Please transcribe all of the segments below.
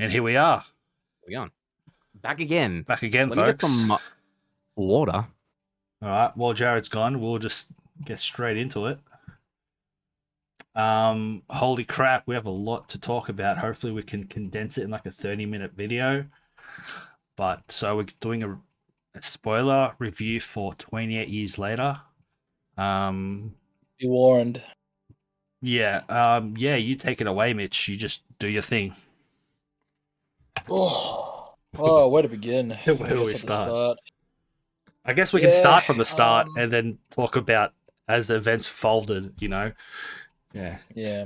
And here we are, We on. Back again. back again, Let me get folks. some water. All right, while Jared's gone, we'll just get straight into it. Holy crap, we have a lot to talk about. Hopefully, we can condense it in like a 30-minute video. But so we're doing a spoiler review for 28 Years Later. Be warned. Yeah, you take it away, Mitch. You just do your thing. Where to begin? Where do we at the start? I guess we can Yeah, start from the start and then talk about as the events folded, Yeah. Yeah.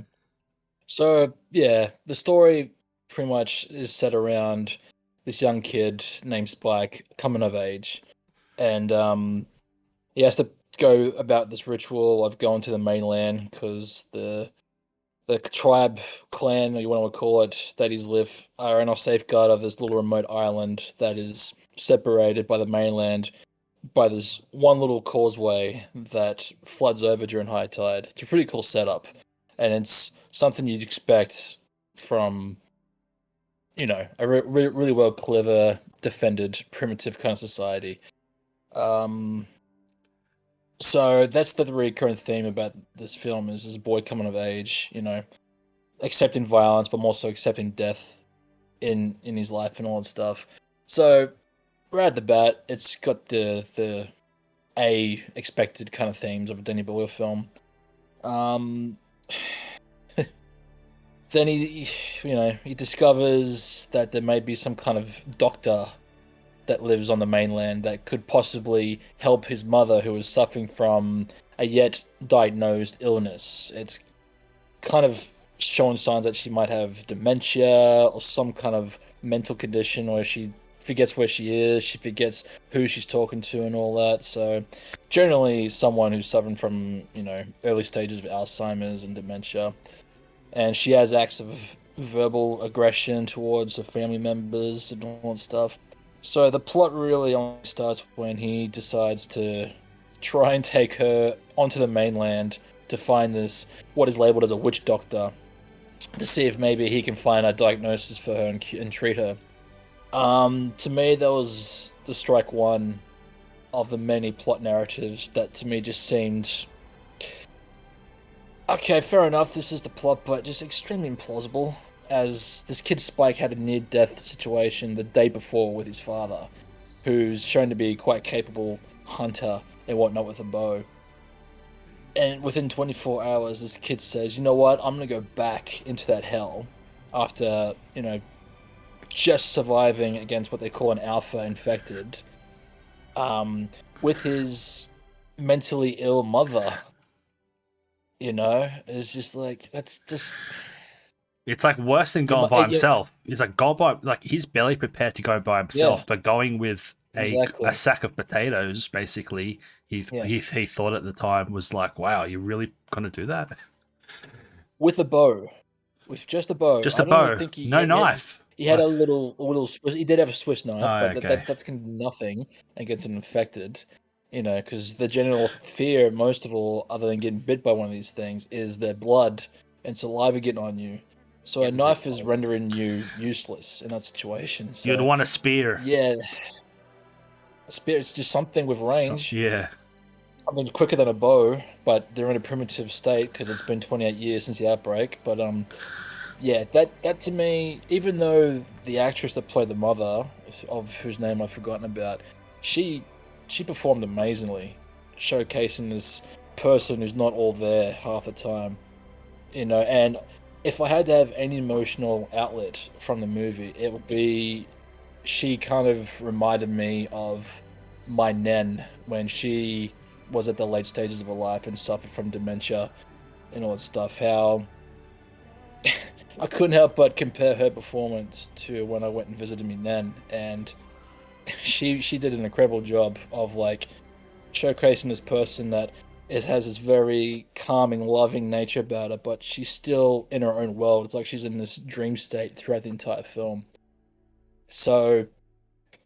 So, the story pretty much is set around this young kid named Spike coming of age. And he has to go about this ritual of going to the mainland because the tribe, clan, or you want to call it, that he's live are in a safeguard of this little remote island that is separated by the mainland by this one little causeway that floods over during high tide. It's a pretty cool setup, and it's something you'd expect from, a really well clever, defended, primitive kind of society. So that's the recurring theme about this film is this boy coming of age, accepting violence, but also accepting death in his life and all that stuff. So right at the bat, it's got the expected kind of themes of a Danny Boyle film. Then he discovers that there may be some kind of doctor that lives on the mainland that could possibly help his mother, who is suffering from a yet diagnosed illness. It's kind of showing signs that she might have dementia or some kind of mental condition where she forgets where she is, she forgets who she's talking to and all that. So generally someone who's suffering from, early stages of Alzheimer's and dementia. And she has acts of verbal aggression towards her family members and all that stuff. So the plot really only starts when he decides to try and take her onto the mainland to find what is labeled as a witch doctor, to see if maybe he can find a diagnosis for her and treat her. To me, that was the strike one of the many plot narratives that to me just seemed, okay, fair enough, this is the plot, but just extremely implausible, as this kid Spike had a near-death situation the day before with his father, who's shown to be quite capable hunter and whatnot with a bow. And within 24 hours, this kid says, you know what, I'm going to go back into that hell after, just surviving against what they call an alpha infected, with his mentally ill mother. It's just like, that's just... It's like worse than going by himself. He's like he's barely prepared to go by himself, but going with a sack of potatoes, basically, he thought at the time was like, wow, you're really gonna do that? With a bow. With just a bow. Just a bow. No knife. He had a little he did have a Swiss knife, but okay. that's nothing against an infected. Because the general fear, most of all, other than getting bit by one of these things, is their blood and saliva getting on you. So a knife is rendering you useless in that situation. So, you'd want a spear. Yeah. A spear, it's just something with range. Something quicker than a bow, but they're in a primitive state because it's been 28 years since the outbreak. But that to me, even though the actress that played the mother, of whose name I've forgotten about, she performed amazingly, showcasing this person who's not all there half the time, and if I had to have any emotional outlet from the movie, it would be, she kind of reminded me of my Nen when she was at the late stages of her life and suffered from dementia and all that stuff. How I couldn't help but compare her performance to when I went and visited me Nen, and she did an incredible job of like showcasing this person that has this very calming, loving nature about her, but she's still in her own world. It's like she's in this dream state throughout the entire film. So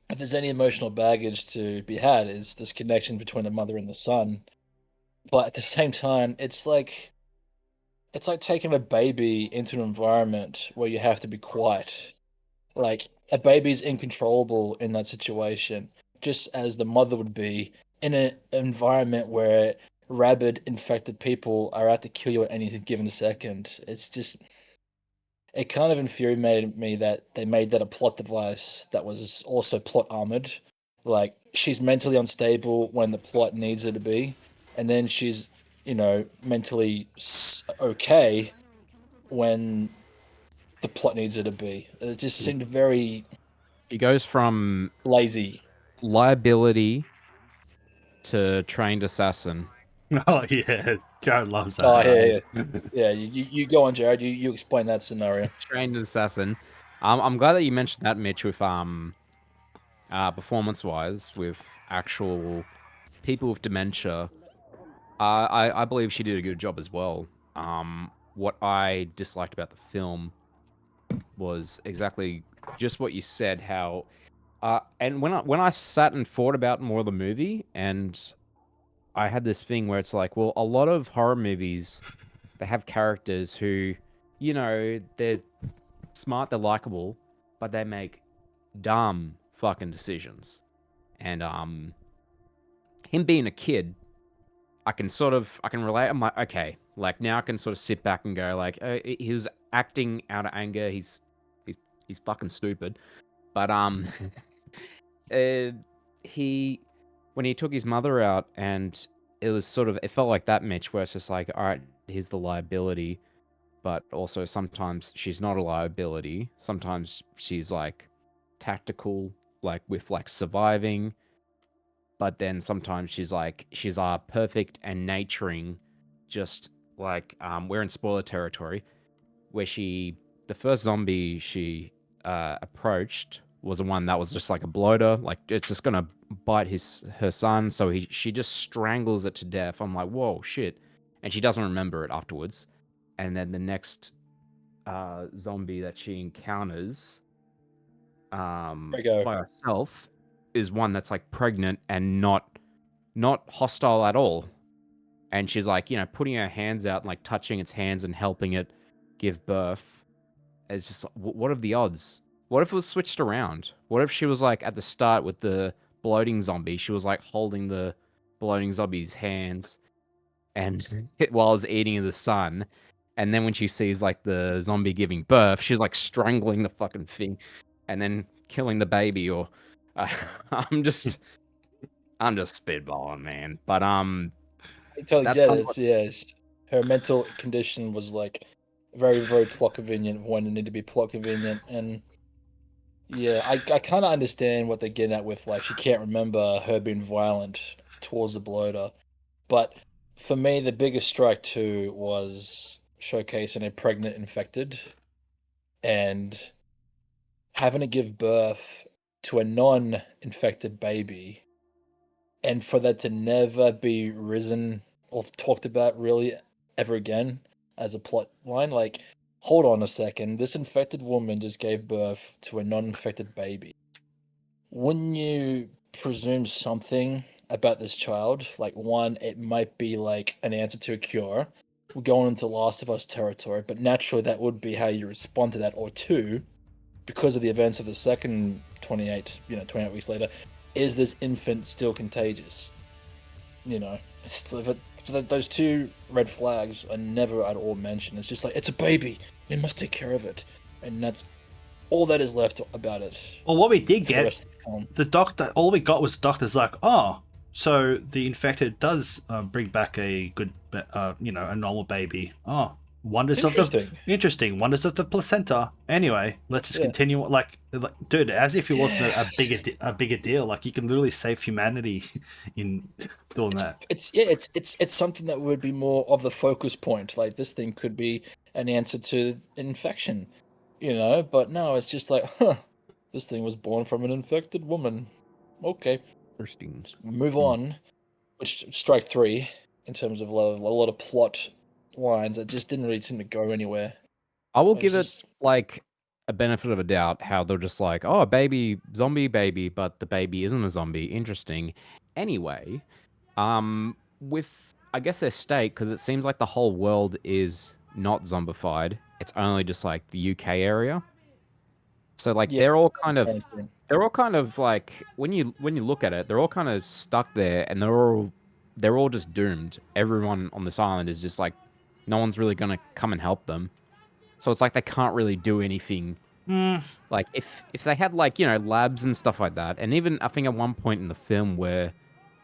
if there's any emotional baggage to be had, is this connection between the mother and the son. But at the same time, it's like taking a baby into an environment where you have to be quiet Like a baby's incontrollable in that situation, just as the mother would be in an environment where rabid infected people are out to kill you at any given second. It's just it kind of infuriated me that they made that a plot device that was also plot armored. Like she's mentally unstable when the plot needs her to be, and then she's, mentally okay when the plot needs her to be. It just seemed very. He goes from lazy liability to trained assassin. Oh yeah, Jared loves that. Oh yeah. You go on, Jared. You explain that scenario. Trained assassin. I'm glad that you mentioned that, Mitch, with performance-wise, with actual people with dementia. I believe she did a good job as well. What I disliked about the film was exactly just what you said. How, and when I sat and thought about more of the movie, and I had this thing where it's like, well, a lot of horror movies, they have characters who, they're smart, they're likable, but they make dumb fucking decisions. And him being a kid, I can relate. I'm like, okay, like now I can sort of sit back and go like, he was acting out of anger. He's fucking stupid. But he when he took his mother out, and it felt like that, Mitch, where it's just like, all right, here's the liability, but also sometimes she's not a liability. Sometimes she's like tactical, like with like surviving, but then sometimes she's perfect and nurturing, just like we're in spoiler territory, where the first zombie she approached was the one that was just like a bloater, like it's just gonna bite her son, so she just strangles it to death. I'm like, whoa, shit. And she doesn't remember it afterwards. And then the next zombie that she encounters by herself is one that's like pregnant and not hostile at all. And she's like, putting her hands out and like touching its hands and helping it give birth. It's just, what are the odds? What if it was switched around? What if she was like at the start with the bloating zombie, she was like holding the bloating zombie's hands and while I was eating the son, and then when she sees like the zombie giving birth, she's like strangling the fucking thing and then killing the baby. Or I'm just spitballing, man. But I totally get it. Yeah, her mental condition was like very, very plot convenient when it needed to be plot convenient. And yeah, I kind of understand what they're getting at with, like, she can't remember her being violent towards the bloater. But for me, the biggest strike too was showcasing a pregnant infected and having to give birth to a non-infected baby, and for that to never be risen or talked about really ever again as a plot line. Like, hold on a second, this infected woman just gave birth to a non-infected baby. Wouldn't you presume something about this child? Like, one, it might be like an answer to a cure. We're going into Last of Us territory, but naturally that would be how you respond to that. Or two, because of the events of the second 28 weeks later, is this infant still contagious? Those two red flags are never at all mentioned. It's just like, it's a baby, we must take care of it, and that's all that is left about it. Well, what we did get, the doctor, all we got was the doctor's like, oh, so the infected does bring back a good, a normal baby. Oh, wonders of the wonders of the placenta. Anyway, let's just continue. Like, dude, as if it wasn't a bigger deal. Like, you can literally save humanity in doing that. It's something that would be more of the focus point. Like, this thing could be an answer to infection, but no, it's just like, this thing was born from an infected woman. Okay, interesting. Just move on. Which, strike three in terms of a lot of plot lines that just didn't really seem to go anywhere. I will give it like a benefit of a doubt how they're just like, oh, baby, zombie baby, but the baby isn't a zombie. Interesting. Anyway, with, I guess, their state, because it seems like the whole world is not zombified. It's only just like the UK area. So like they're all kind of like when you look at it, they're all kind of stuck there, and they're all just doomed. Everyone on this island is just like, no one's really gonna come and help them. So it's like they can't really do anything. Like if they had like, you know, labs and stuff like that, and even I think at one point in the film where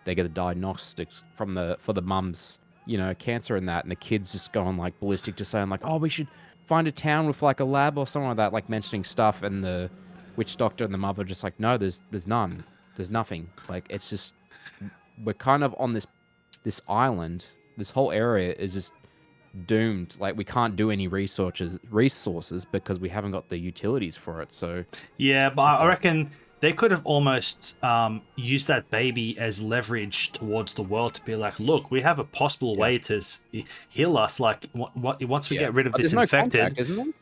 they get the diagnostics for the mum's, you know, cancer and that, and the kids just going like ballistic, just saying like, oh, we should find a town with like a lab or something like that, like mentioning stuff, and the witch doctor and the mother just like, no, there's none, there's nothing. Like it's just we're kind of on this island. This whole area is just doomed. Like we can't do any resources because we haven't got the utilities for it. So yeah, but I reckon they could have almost used that baby as leverage towards the world to be like, look, we have a possible way to heal us. Like once we get rid of this infected, no contact, isn't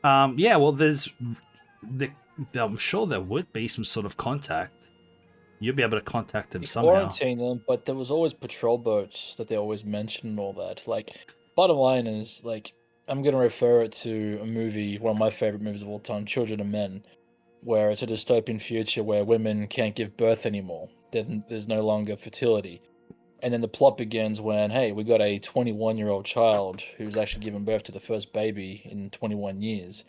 there? Yeah, well, I'm sure there would be some sort of contact. You'll be able to contact them somehow. Quarantine them, but there was always patrol boats that they always mentioned and all that. Like, bottom line is, like, I'm going to refer it to a movie, one of my favorite movies of all time, Children of Men, where it's a dystopian future where women can't give birth anymore. There's no longer fertility. And then the plot begins when, hey, we got a 21-year-old child who's actually given birth to the first baby in 21 years.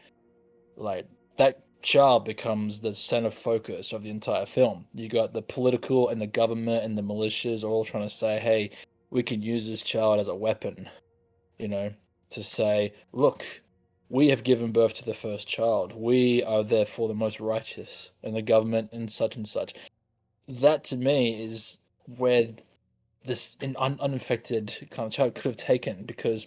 Like, that child becomes the center focus of the entire film. You got the political and the government and the militias all trying to say, hey, we can use this child as a weapon, you know, to say, look, we have given birth to the first child. We are therefore the most righteous, and the government and such and such. That to me is where this uninfected kind of child could have taken, because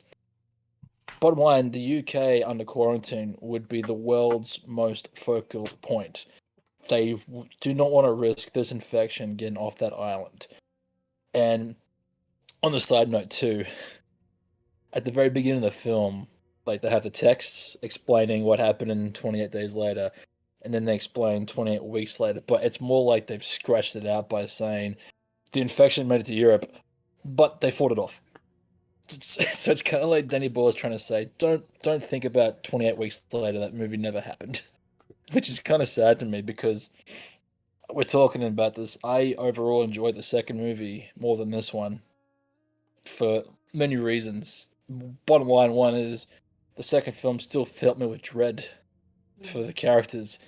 bottom line, the UK under quarantine would be the world's most focal point. They do not want to risk this infection getting off that island. And on the side note too, at the very beginning of the film, like they have the texts explaining what happened in 28 days later, and then they explain 28 weeks later. But it's more like they've scratched it out by saying the infection made it to Europe, but they fought it off. So it's kind of like Danny Boyle's trying to say, don't think about 28 weeks later that movie never happened, which is kind of sad to me because we're talking about this. I overall enjoyed the second movie more than this one for many reasons. Bottom line one is the second film still filled me with dread for the characters.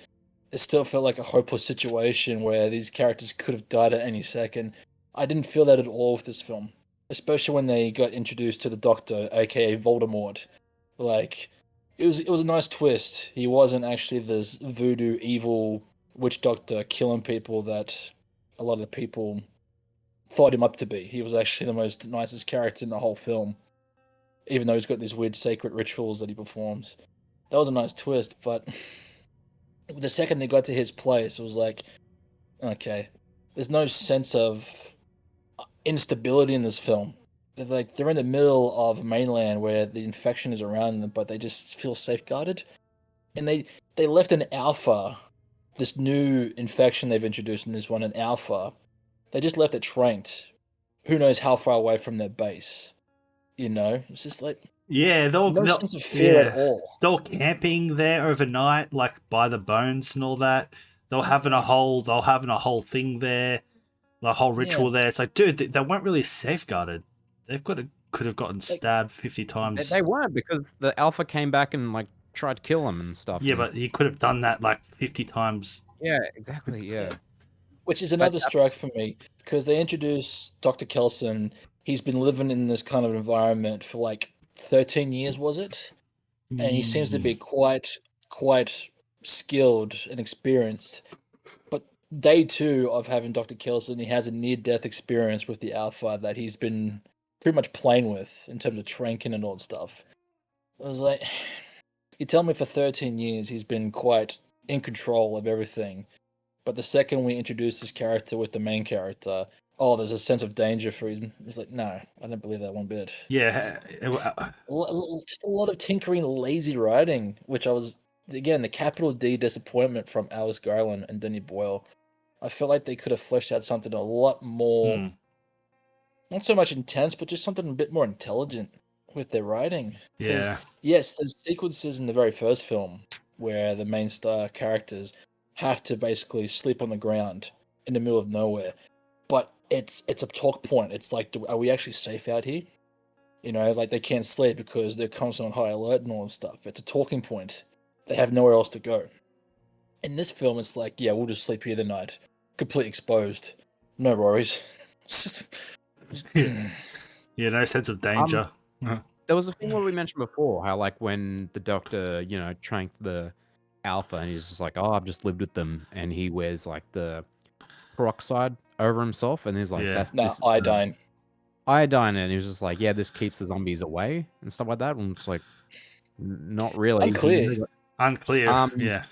It still felt like a hopeless situation where these characters could have died at any second. I didn't feel that at all with this film. Especially when they got introduced to the Doctor, aka Voldemort. Like, it was a nice twist. He wasn't actually this voodoo evil witch doctor killing people that a lot of the people thought him up to be. He was actually the most nicest character in the whole film, even though he's got these weird sacred rituals that he performs. That was a nice twist, but the second they got to his place, it was like, okay, there's no sense of instability in this film. They're in the middle of mainland where the infection is around them, but they just feel safeguarded. And they left an alpha, this new infection they've introduced in this one, an alpha. They just left it tranked. Who knows how far away from their base? You know, it's just like no sense of fear at all. They're all camping there overnight, like by the bones and all that. They're having a whole thing there. The whole ritual there. It's like, dude, they weren't really safeguarded. Could have gotten stabbed 50 times. They weren't, because the alpha came back and like tried to kill them and stuff. Yeah, but he could have done that like 50 times. Yeah, exactly. Yeah. Which is another strike for me, because they introduced Dr. Kelson. He's been living in this kind of environment for like 13 years, was it? And he seems to be quite skilled and experienced. Day 2 of having Dr. Kelson, he has a near-death experience with the Alpha that he's been pretty much playing with in terms of tranking and all that stuff. I was like, you tell me for 13 years he's been quite in control of everything, but the second we introduce this character with the main character, there's a sense of danger for him. It's like, no, I don't believe that one bit. Yeah. Just a lot of tinkering, lazy writing, which I was, again, the capital D disappointment from Alice Garland and Danny Boyle. I feel like they could have fleshed out something a lot more, not so much intense, but just something a bit more intelligent with their writing. Yeah. Yes, there's sequences in the very first film where the main star characters have to basically sleep on the ground in the middle of nowhere. But it's a talk point. It's like, are we actually safe out here? You know, like they can't sleep because they're constantly on high alert and all this stuff. It's a talking point. They have nowhere else to go. In this film, it's like, yeah, we'll just sleep here the night, completely exposed, no worries. Yeah, no sense of danger. There was a thing where we mentioned before how, like, when the doctor, tranked the alpha, and he's just like, "Oh, I've just lived with them," and he wears like the peroxide over himself, and he's like, "That's iodine." Iodine, and he was just like, "Yeah, this keeps the zombies away and stuff like that." And it's like, not really. Unclear. Unclear. Yeah.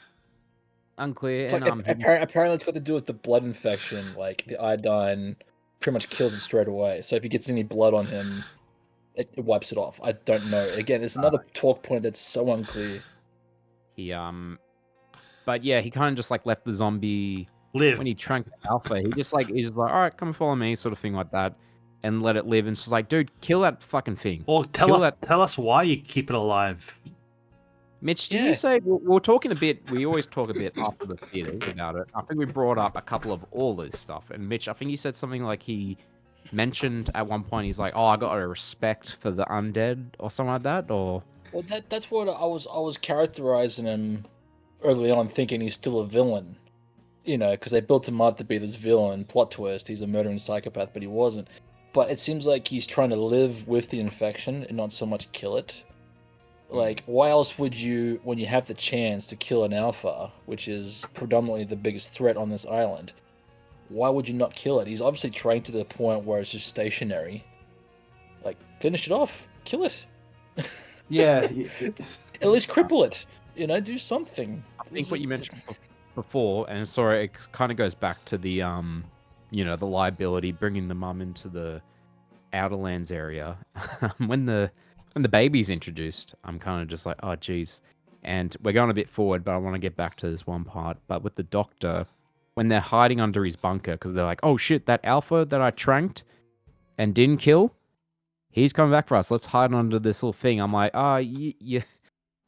Unclear. It's apparently it's got to do with the blood infection. Like the iodine pretty much kills it straight away. So if he gets any blood on him, it wipes it off. I don't know. Again, it's another talk point that's so unclear. But yeah, he kind of just like left the zombie live when he tranked the alpha. He's just like, all right, come follow me, sort of thing like that, and let it live. And it's just like, dude, kill that fucking thing. Or tell us why you keep it alive. Mitch, did you say we're talking a bit? We always talk a bit after the theater about it. I think we brought up a couple of all this stuff, and Mitch, I think he said something like he mentioned at one point. He's like, "Oh, I got a respect for the undead," or something like that. Or well, that's what I was characterizing him early on, thinking he's still a villain. You know, because they built him up to be this villain. Plot twist: he's a murdering psychopath, but he wasn't. But it seems like he's trying to live with the infection and not so much kill it. Like, why else would you, when you have the chance to kill an alpha, which is predominantly the biggest threat on this island, why would you not kill it? He's obviously trained to the point where it's just stationary. Like, finish it off. Kill it. Yeah. At least cripple it. You know, do something. I think what you mentioned before, and sorry, it kind of goes back to the, the liability, bringing the mum into the Outerlands area. When the baby's introduced, I'm kind of just like, oh, geez. And we're going a bit forward, but I want to get back to this one part. But with the doctor, when they're hiding under his bunker, because they're like, oh, shit, that alpha that I tranked and didn't kill, he's coming back for us. Let's hide under this little thing. I'm like,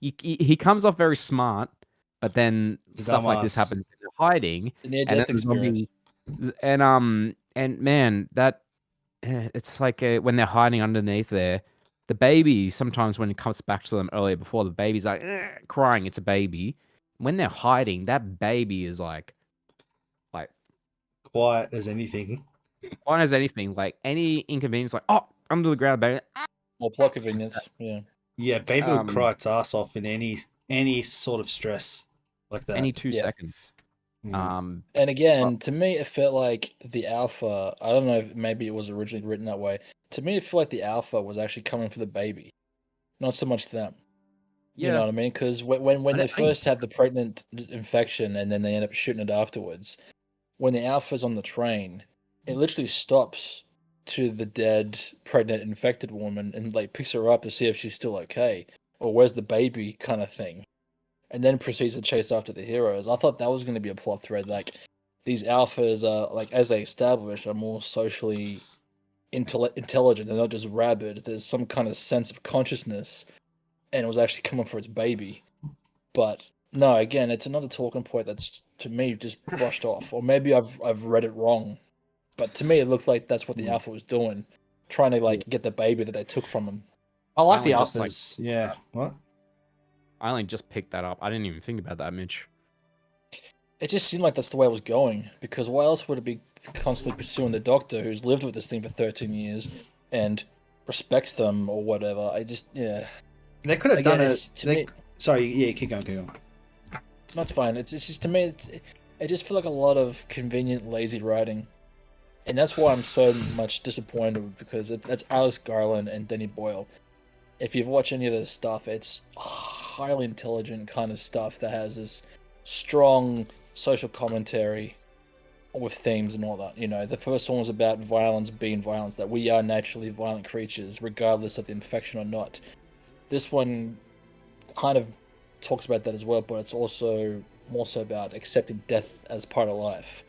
he comes off very smart, but then stuff like this happens in the hiding. Near-death experience. And man, that it's like when they're hiding underneath there, the baby, sometimes when it comes back to them earlier before, the baby's like crying. It's a baby. When they're hiding, that baby is like quiet as anything. Quiet as anything. Like any inconvenience, like, oh, under the ground, baby. Or plot convenience. Yeah. Yeah, baby would cry its ass off in any sort of stress like that. Any 2 seconds. And again, to me, it felt like the alpha. I don't know if maybe it was originally written that way. To me, it felt like the alpha was actually coming for the baby, not so much them. Yeah. You know what I mean? Because when they first have the pregnant infection and then they end up shooting it afterwards, when the alpha's on the train, it literally stops to the dead, pregnant, infected woman and like picks her up to see if she's still okay or where's the baby kind of thing. And then proceeds to chase after the heroes. I thought that was going to be a plot thread. Like, these alphas are, like, as they establish, are more socially intelligent. They're not just rabid. There's some kind of sense of consciousness. And it was actually coming for its baby. But, no, again, it's another talking point that's, to me, just brushed off. Or maybe I've read it wrong. But to me, it looked like that's what the alpha was doing. Trying to, like, get the baby that they took from him. I like the alphas. Yeah. What? I only just picked that up. I didn't even think about that, Mitch. It just seemed like that's the way it was going. Because why else would it be constantly pursuing the doctor who's lived with this thing for 13 years and respects them or whatever? They could have done it. Sorry, yeah, keep going. That's fine. It's just, to me, it just feels like a lot of convenient, lazy writing. And that's why I'm so much disappointed, because that's Alex Garland and Danny Boyle. If you've watched any of this stuff, it's highly intelligent kind of stuff that has this strong social commentary with themes and all that. You know, the first one was about violence being violence, that we are naturally violent creatures, regardless of the infection or not. This one kind of talks about that as well, but it's also more so about accepting death as part of life.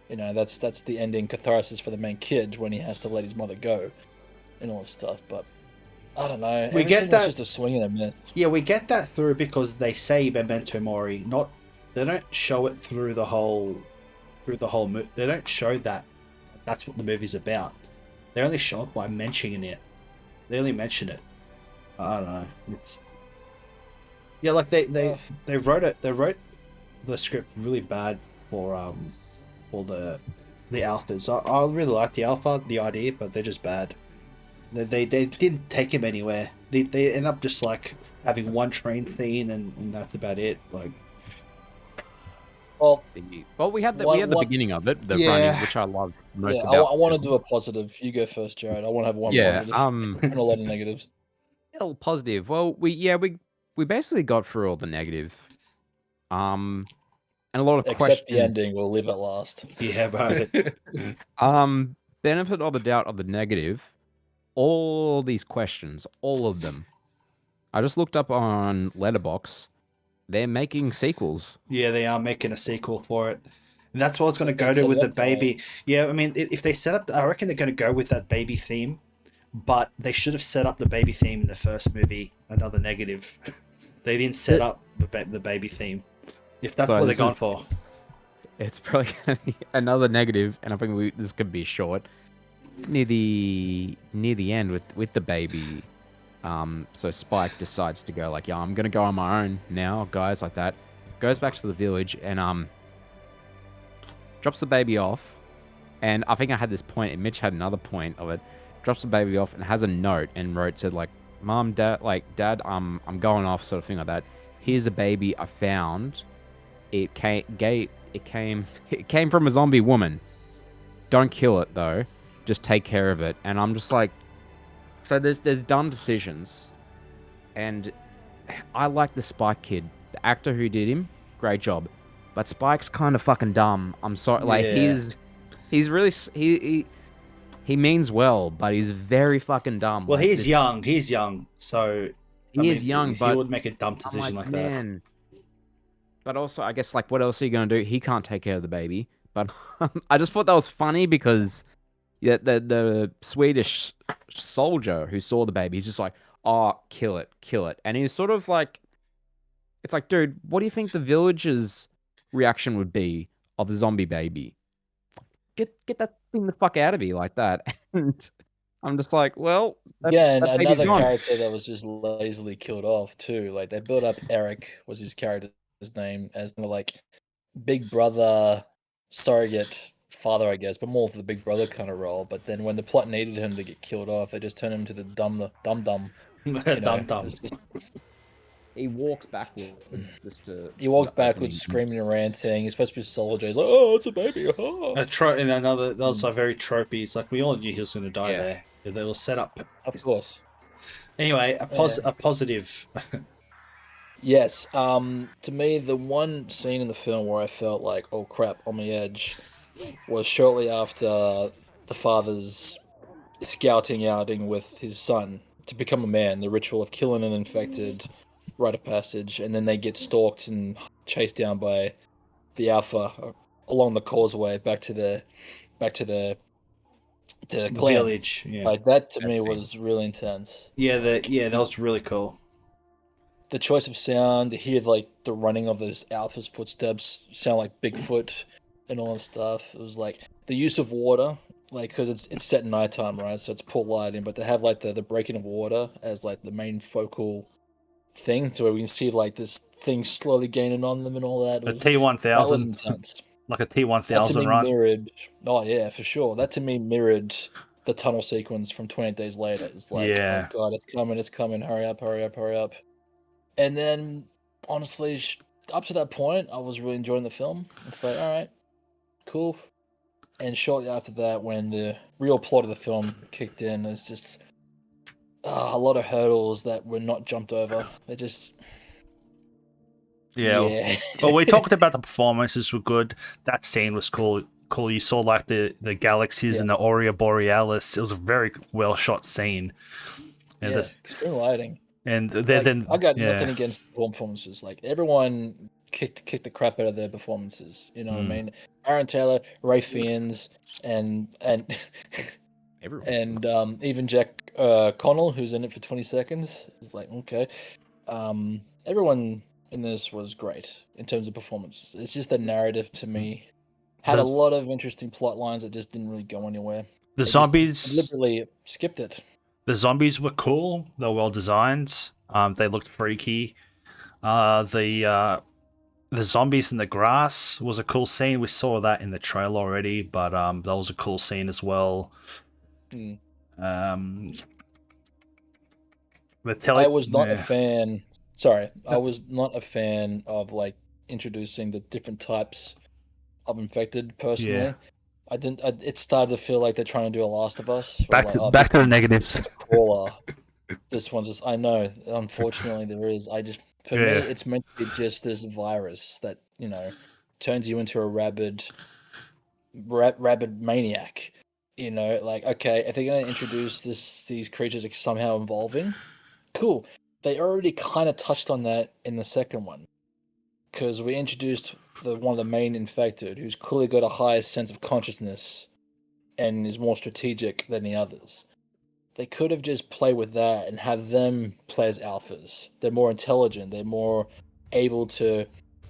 You know, that's the ending catharsis for the main kid when he has to let his mother go and all this stuff. But I don't know. We get that. Just a swing and a miss. Yeah, we get that through because they say Memento Mori. They don't show it through the whole movie. They don't show that. That's what the movie's about. They only show it by mentioning it. They only mention it. I don't know. It's like they wrote it. They wrote the script really bad for the alphas. I really like the alpha, the idea, but they're just bad. They didn't take him anywhere. They end up just like having one train scene and that's about it. Like, well, we had the beginning of it, the running, which I loved. Yeah, I want to do a positive. You go first, Jared. I want to have one positive and a lot of negatives. A positive. Well, we basically got through all the negative. And a lot of questions. Except the ending, we'll leave it last. Yeah, about it. Benefit of the doubt of the negative. All these questions, all of them. I just looked up on Letterboxd. They're making sequels. Yeah, they are making a sequel for it. And that's what I was going to go to with the baby. Yeah, I mean, if they set up, I reckon they're going to go with that baby theme, but they should have set up the baby theme in the first movie. Another negative. They didn't set up the baby theme. If that's what they're going for. It's probably going to be another negative, and I think this could be short. Near the end with the baby, so Spike decides to go like, yeah, I'm gonna go on my own now, guys, like that. Goes back to the village and drops the baby off. And I think I had this point, and Mitch had another point of it. Drops the baby off and has a note and said like, Mom, Dad, I'm going off, sort of thing like that. Here's a baby I found. It came from a zombie woman. Don't kill it though. Just take care of it. And I'm just like, so there's dumb decisions, and I like the Spike kid, the actor who did him, great job, but Spike's kind of fucking dumb. I'm sorry, like he's really he means well, but he's very fucking dumb. Well, he's young, so he is young, but he would make a dumb decision like that. But also, I guess, like, what else are you gonna do? He can't take care of the baby. But I just thought that was funny because the Swedish soldier who saw the baby, he's just like, oh, kill it. And he's sort of like, it's like, dude, what do you think the villagers' reaction would be of a zombie baby? Get that thing the fuck out of here like that. And I'm just like, well, and another character that was just lazily killed off too. Like, they built up Eric, was his character's name, as like big brother surrogate father, I guess, but more for the big brother kind of role. But then when the plot needed him to get killed off, they just turned him to the dumb. He walks backwards screaming and ranting. He's supposed to be a soldier. He's like, oh, it's a baby. Oh. And another, that was very tropey. It's like, we all knew he was going to die there. They were set up. Of course. Anyway, a positive. Yes. To me, the one scene in the film where I felt like, oh crap, on the edge, was shortly after the father's scouting outing with his son to become a man, the ritual of killing an infected rite of passage, and then they get stalked and chased down by the Alpha along the causeway back to the village. Yeah. Like, that to me was really intense. That was really cool. The choice of sound, to hear like the running of those Alpha's footsteps sound like Bigfoot and all that stuff. It was like the use of water, like, because it's set in nighttime, right? So it's poor lighting, but they have like the breaking of water as like the main focal thing, so we can see like this thing slowly gaining on them and all that. T-1000. That was intense. Like a T-1000 run. Mirrored. Oh yeah, for sure. That to me mirrored the tunnel sequence from 28 Days Later. It's like, oh god, it's coming. Hurry up. And then, honestly, up to that point, I was really enjoying the film. It's like, all right, cool. And shortly after that, when the real plot of the film kicked in, it's just a lot of hurdles that were not jumped over. They just... Yeah. Well, we talked about the performances were good. That scene was cool. You saw like the galaxies and the Aurora Borealis. It was a very well shot scene. And extreme lighting. And then I got nothing against performances. Like, everyone kicked the crap out of their performances. You know what I mean? Aaron Taylor, Ray Fiennes, and Everyone. And even Jack Connell, who's in it for 20 seconds, is like, okay. Everyone in this was great in terms of performance. It's just the narrative to me had a lot of interesting plot lines that just didn't really go anywhere. The zombies deliberately skipped it. The zombies were cool. They were well designed. They looked freaky. The zombies in the grass was a cool scene. We saw that in the trailer already, but that was a cool scene as well. Mm. I was not a fan. Sorry, I was not a fan of like introducing the different types of infected. Personally, Yeah. I didn't. It started to feel like they're trying to do a Last of Us. Back to the negatives. It's a crawler. This one's just. I know. Unfortunately, there is. For me, it's meant to be just this virus that turns you into a rabid maniac. Like, okay, if they're gonna introduce these creatures somehow evolving, cool. They already kind of touched on that in the second one, because we introduced one of the main infected, who's clearly got a higher sense of consciousness and is more strategic than the others. They could have just played with that and have them play as alphas. They're more intelligent. They're more able to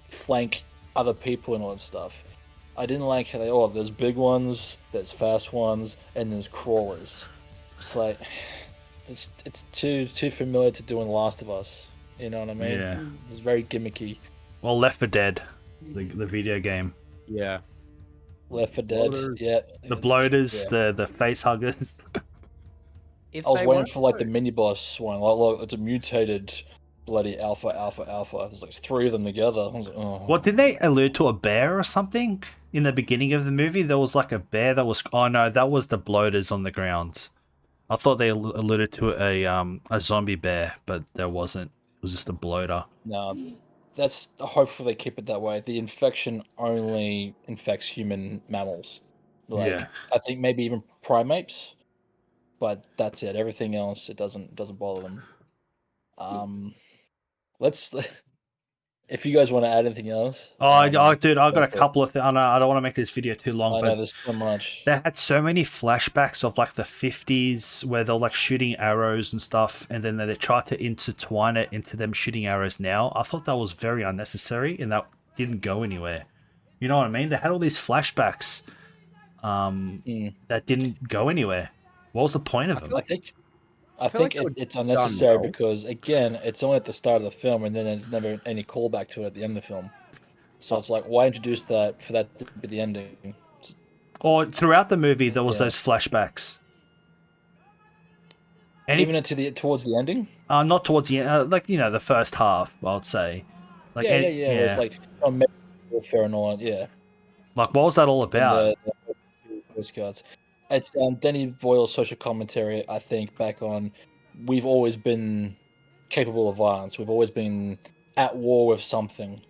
flank other people and all that stuff. I didn't like how there's big ones, there's fast ones, and there's crawlers. It's like it's too familiar to do in Last of Us. You know what I mean? Yeah. It's very gimmicky. Well, Left 4 Dead, the video game. Yeah. Left 4 Dead. Yeah. The bloaters, the face huggers. I was waiting for like the mini boss one. Like, look, it's a mutated bloody alpha. There's like 3 of them together. I was like, oh. What, did they allude to a bear or something in the beginning of the movie? There was like a bear that was. Oh no, that was the bloaters on the ground. I thought they alluded to a zombie bear, but there wasn't. It was just a bloater. No, that's hopefully they keep it that way. The infection only infects human mammals. Like, yeah. I think maybe even primates. But that's it. Everything else, it doesn't bother them. Let's. If you guys want to add anything else. Dude, I've got a couple of things. I don't want to make this video too long. I know there's so much. They had so many flashbacks of like the 50s where they're like shooting arrows and stuff, and then they try to intertwine it into them shooting arrows now. I thought that was very unnecessary, and that didn't go anywhere. You know what I mean? They had all these flashbacks that didn't go anywhere. What was the point of them? I think it's unnecessary because, again, it's only at the start of the film, and then there's never any callback to it at the end of the film. So it's like, why introduce that for that to be the ending? Or throughout the movie, there was those flashbacks. Even towards the ending? Not towards the end, like, the first half, I would say. Like, yeah. It was like warfare and all that, yeah. Like, what was that all about? The postcards. It's Danny Boyle's social commentary, I think, back on we've always been capable of violence. We've always been at war with something,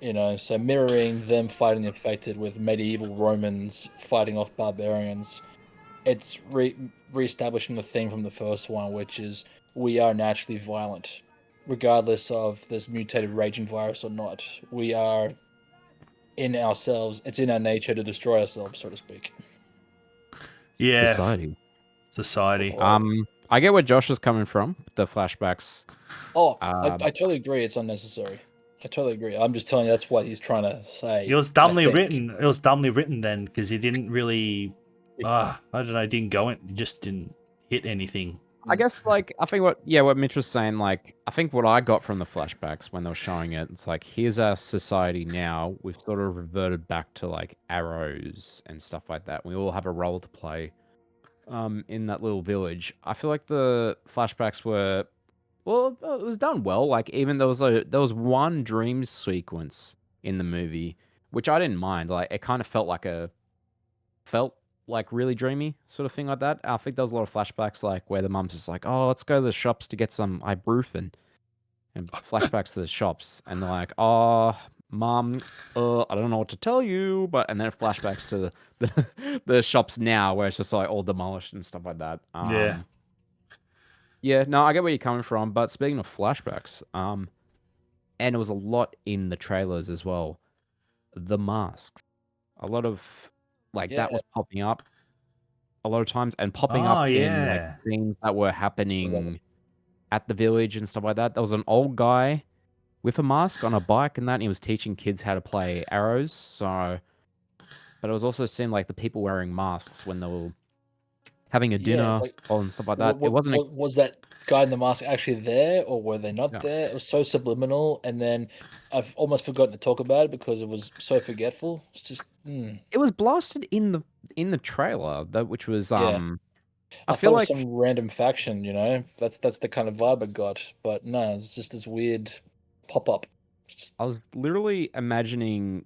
so mirroring them fighting the infected with medieval Romans fighting off barbarians. It's re-establishing the thing from the first one, which is we are naturally violent, regardless of this mutated raging virus or not. We are in ourselves. It's in our nature to destroy ourselves, so to speak. Yeah. Society. I get where Josh is coming from with the flashbacks. I totally agree. It's unnecessary. I totally agree. I'm just telling you that's what he's trying to say. It was dumbly written. It was dumbly written then because he didn't really. I don't know. Didn't go in. Just didn't hit anything. I guess, like, I think what Mitch was saying, like, I think what I got from the flashbacks when they were showing it, it's like, here's our society now. We've sort of reverted back to, like, arrows and stuff like that. We all have a role to play in that little village. I feel like the flashbacks were, well, it was done well. Like, even there was one dream sequence in the movie, which I didn't mind. Like, it kind of felt like really dreamy sort of thing like that. I think there was a lot of flashbacks like where the mum's just like, oh, let's go to the shops to get some ibuprofen, and flashbacks to the shops, and they're like, oh, mum, I don't know what to tell you, and then flashbacks to the shops now where it's just like all demolished and stuff like that. Yeah, no, I get where you're coming from, but speaking of flashbacks, and it was a lot in the trailers as well, the masks, a lot of that was popping up. a lot of times and popping up in like scenes that were happening at the village and stuff like that. There was an old guy with a mask on a bike and that, and he was teaching kids how to play arrows. So, but it was also seemed like the people wearing masks when they were having a dinner and stuff like that. It wasn't. Was that guy in the mask actually there, or were they not there? It was so subliminal, and then I've almost forgotten to talk about it because it was so forgetful. It's just. It was blasted in the trailer, which was I feel like some random faction, you know. That's the kind of vibe I got, but no, it's just this weird pop up. I was literally imagining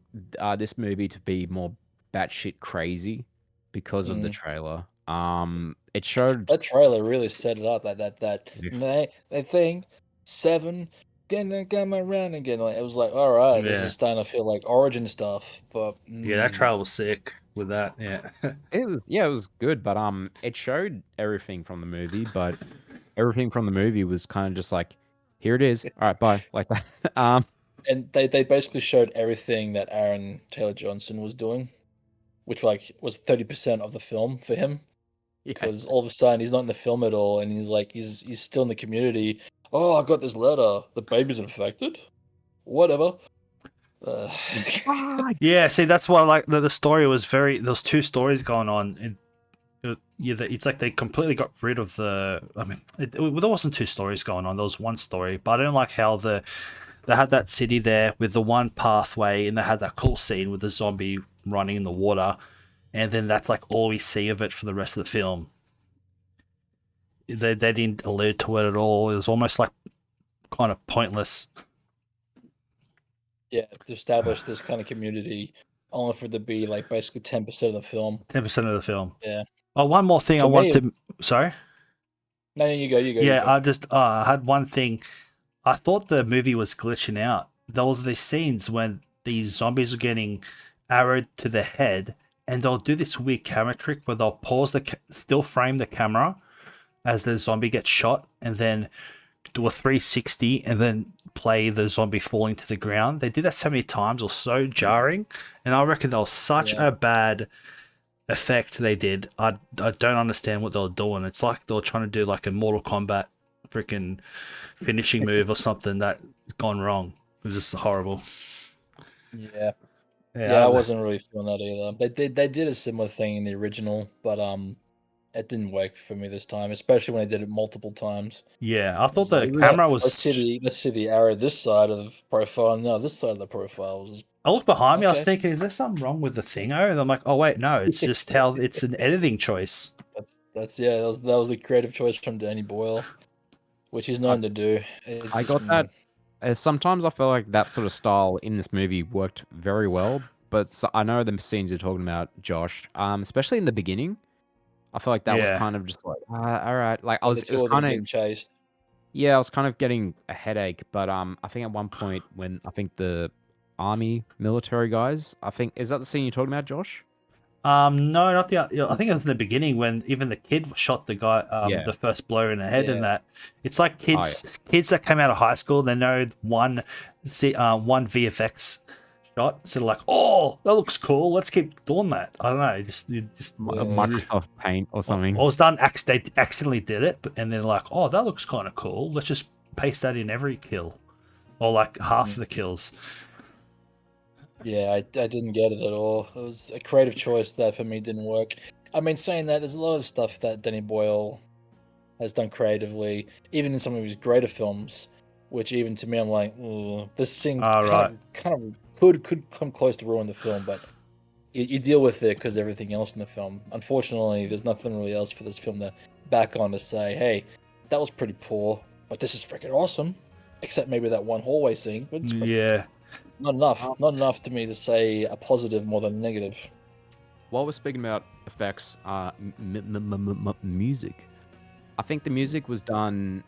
this movie to be more batshit crazy because of the trailer. It showed that trailer really set it up that they think 7 gonna come around again. Like it was like, all right, this is starting to feel like origin stuff. But that trailer was sick with that. Yeah, it was good, but it showed everything from the movie, but everything from the movie was kind of just like, here it is. All right, bye, like that. And they basically showed everything that Aaron Taylor Johnson was doing, which like was 30% of the film for him. Because all of a sudden he's not in the film at all, and he's like he's still in the community. Oh, I got this letter. The baby's infected. Whatever. Yeah, see, that's why like the story was very. There's two stories going on. It's like they completely got rid of the. I mean, there wasn't two stories going on. There was one story, but I don't like how they had that city there with the one pathway, and they had that cool scene with the zombie running in the water. And then that's like all we see of it for the rest of the film. They didn't allude to it at all. It was almost like kind of pointless. Yeah, to establish this kind of community, only for it to be like basically 10% of the film. 10% of the film. Yeah. Oh, one more thing I wanted to. Sorry. No, you go. Yeah, I had one thing. I thought the movie was glitching out. There was these scenes when these zombies were getting arrowed to the head. And they'll do this weird camera trick where they'll pause still frame the camera as the zombie gets shot, and then do a 360 and then play the zombie falling to the ground. They did that so many times, it was so jarring, and I reckon that was such a bad effect they did. I don't understand what they were doing. It's like they were trying to do like a Mortal Kombat freaking finishing move or something that gone wrong. It was just horrible. Yeah. Yeah, I wasn't really feeling that either. They did a similar thing in the original, but it didn't work for me this time, especially when they did it multiple times. Yeah, I thought the camera was. Let's see the arrow this side of the profile. No, this side of the profile was. I looked behind me. I was thinking, is there something wrong with the thingo? And I'm like, oh wait, no, it's just how it's an editing choice. That was the creative choice from Danny Boyle, which he's known to do. I got that. Sometimes I feel like that sort of style in this movie worked very well, but I know the scenes you're talking about, Josh, especially in the beginning, I feel like that was kind of just like, all right, like it was kind of chased. Yeah, I was kind of getting a headache, but I think at one point when I think the army military guys, is that the scene you're talking about, Josh? No, not the. I think it was in the beginning when even the kid shot the guy, the first blow in the head, and that it's like kids that came out of high school. They know one VFX shot, so they're like, oh, that looks cool. Let's keep doing that. I don't know, just Microsoft Paint or something. Or it was done. They accidentally did it, and then like, oh, that looks kind of cool. Let's just paste that in every kill, or like half of the kills. Yeah, I didn't get it at all. It was a creative choice that for me didn't work. I mean, saying that, there's a lot of stuff that Danny Boyle has done creatively, even in some of his greater films, which even to me, I'm like, this scene kind of could come close to ruin the film, but you deal with it because everything else in the film. Unfortunately, there's nothing really else for this film to back on to say, hey, that was pretty poor, but this is freaking awesome. Except maybe that one hallway scene. But Not enough to me to say a positive more than a negative. While we're speaking about effects, music, I think the music was done